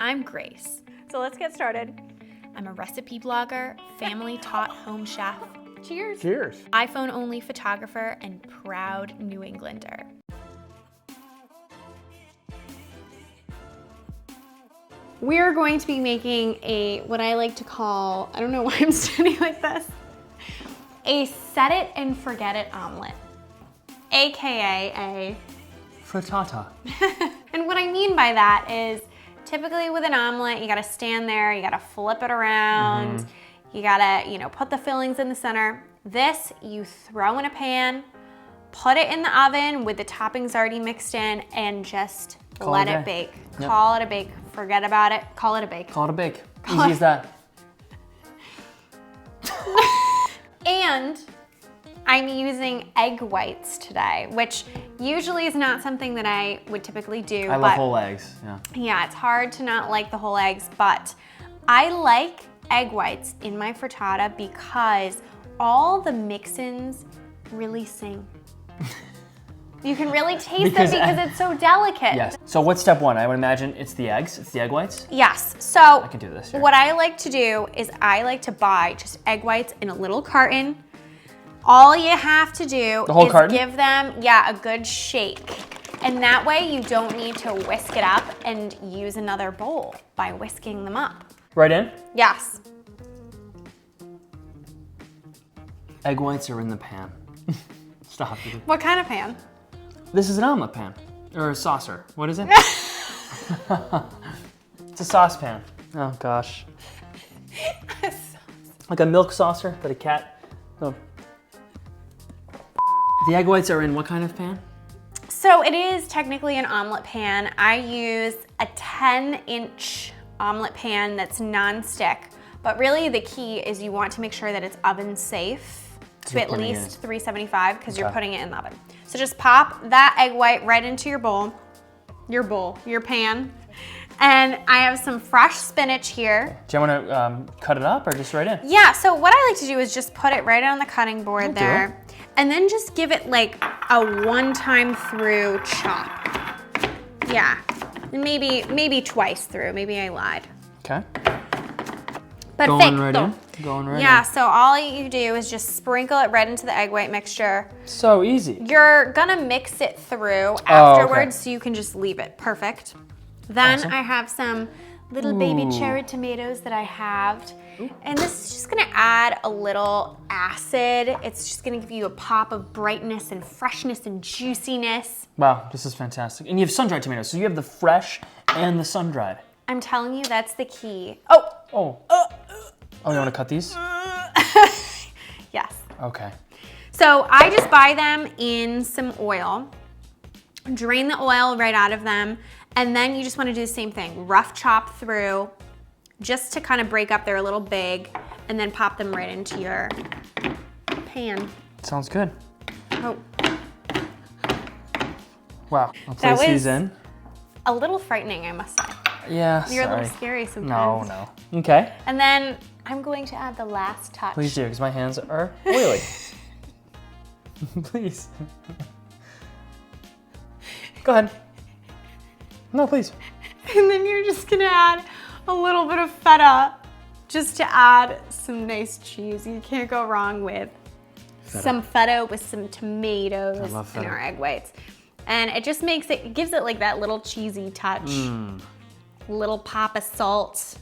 I'm Grace. So let's get started. I'm a recipe blogger, family-taught home chef, Cheers. Cheers. iPhone-only photographer, and proud New Englander. We're going to be making what I like to call, I don't know why I'm standing like this, a set it and forget it omelet, AKA a Frittata. And what I mean by that is typically with an omelet, you gotta stand there, you gotta flip it around, you gotta, put the fillings in the center. This, you throw in a pan, put it in the oven with the toppings already mixed in, and just let it bake. Yep. Call it a bake. Forget about it. Call it a bake. Call it a bake. Easy as that. And I'm using egg whites today, which usually is not something that I would typically do. I love whole eggs, yeah. Yeah, it's hard to not like the whole eggs, but I like egg whites in my frittata because all the mix-ins really sing. You can really taste them because it's so delicate. Yes. So what's step one? I would imagine it's the eggs, it's the egg whites? Yes, so I can do this here. What I like to do is I like to buy just egg whites in a little carton. All you have to do is give them, a good shake. And that way you don't need to whisk it up and use another bowl by whisking them up. Right in? Yes. Egg whites are in the pan. Stop. What kind of pan? This is an omelet pan, or a saucer. What is it? It's a saucepan. Oh gosh. Like a milk saucer that a cat. Oh. The egg whites are in what kind of pan? So it is technically an omelet pan. I use a 10-inch omelet pan that's non-stick, but really the key is you want to make sure that it's oven safe to at least 375 because you're putting it in the oven. So just pop that egg white right into your pan. And I have some fresh spinach here. Do you want to cut it up or just right in? Yeah, so what I like to do is just put it right on the cutting board there. And then just give it like a one-time through chop. Yeah, maybe twice through, maybe I lied. Okay. Perfecto. Going right in? Going right in. Yeah, so all you do is just sprinkle it right into the egg white mixture. So easy. You're gonna mix it through afterwards, so you can just leave it. Perfect. Then I have some little baby cherry tomatoes that I halved. And this is just gonna add a little acid. It's just gonna give you a pop of brightness and freshness and juiciness. Wow, this is fantastic. And you have sun-dried tomatoes, so you have the fresh and the sun-dried. I'm telling you, that's the key. Oh, you wanna cut these? Yes. Okay. So I just buy them in some oil, drain the oil right out of them, and then you just wanna do the same thing. Rough chop through, just to kind of break up, they're a little big, and then pop them right into your pan. Sounds good. Oh. Wow, I'll place these in. A little frightening, I must say. Yeah, You're sorry. a little scary sometimes. No. Okay. And then I'm going to add the last touch. Please do, because my hands are oily. Please. Go ahead. No, please. And then you're just gonna add a little bit of feta just to add some nice cheese. You can't go wrong with some feta with some tomatoes and our egg whites. And it just gives it like that little cheesy touch. Little pop of salt.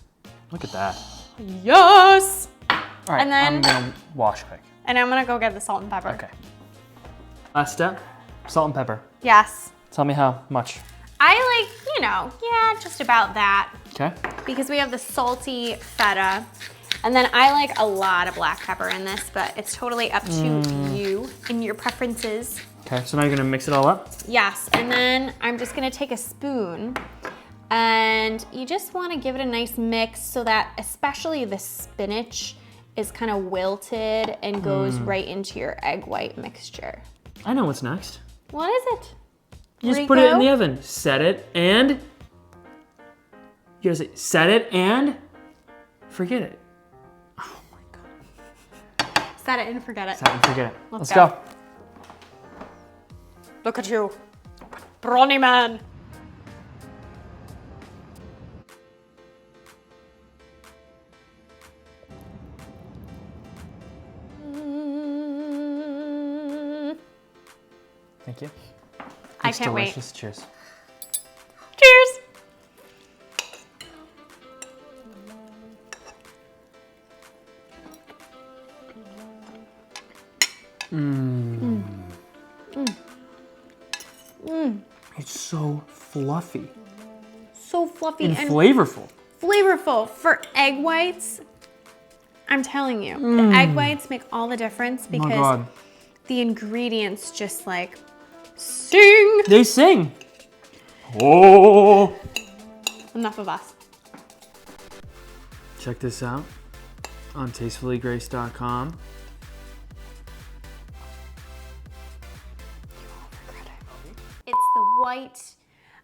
Look at that. Yes! All right, and then, I'm gonna wash quick. And I'm gonna go get the salt and pepper. Okay. Last step, salt and pepper. Yes. Tell me how much. I like, just about that. Okay. Because we have the salty feta. And then I like a lot of black pepper in this, but it's totally up to you and your preferences. Okay, so now you're gonna mix it all up? Yes, and then I'm just gonna take a spoon and you just wanna give it a nice mix so that especially the spinach is kind of wilted and goes right into your egg white mixture. I know what's next. What is it? You just put it in the oven. Set it and, you gotta say, set it and forget it. Oh my God. Set it and forget it. Set it and forget it. Let's go. Look at you, brawny man. Thank you. I Looks can't wait. delicious. Cheers. Cheers. It's so fluffy So fluffy and and flavorful. flavorful. For egg whites, I'm telling you, the egg whites make all the difference Oh my because God. the ingredients just like sing. They sing. Oh. Enough of us. Check this out on tastefullygrace.com. It's the white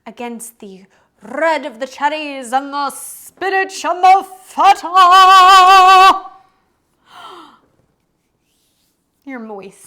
against the red of the cherries and the spinach and the feta. You're moist.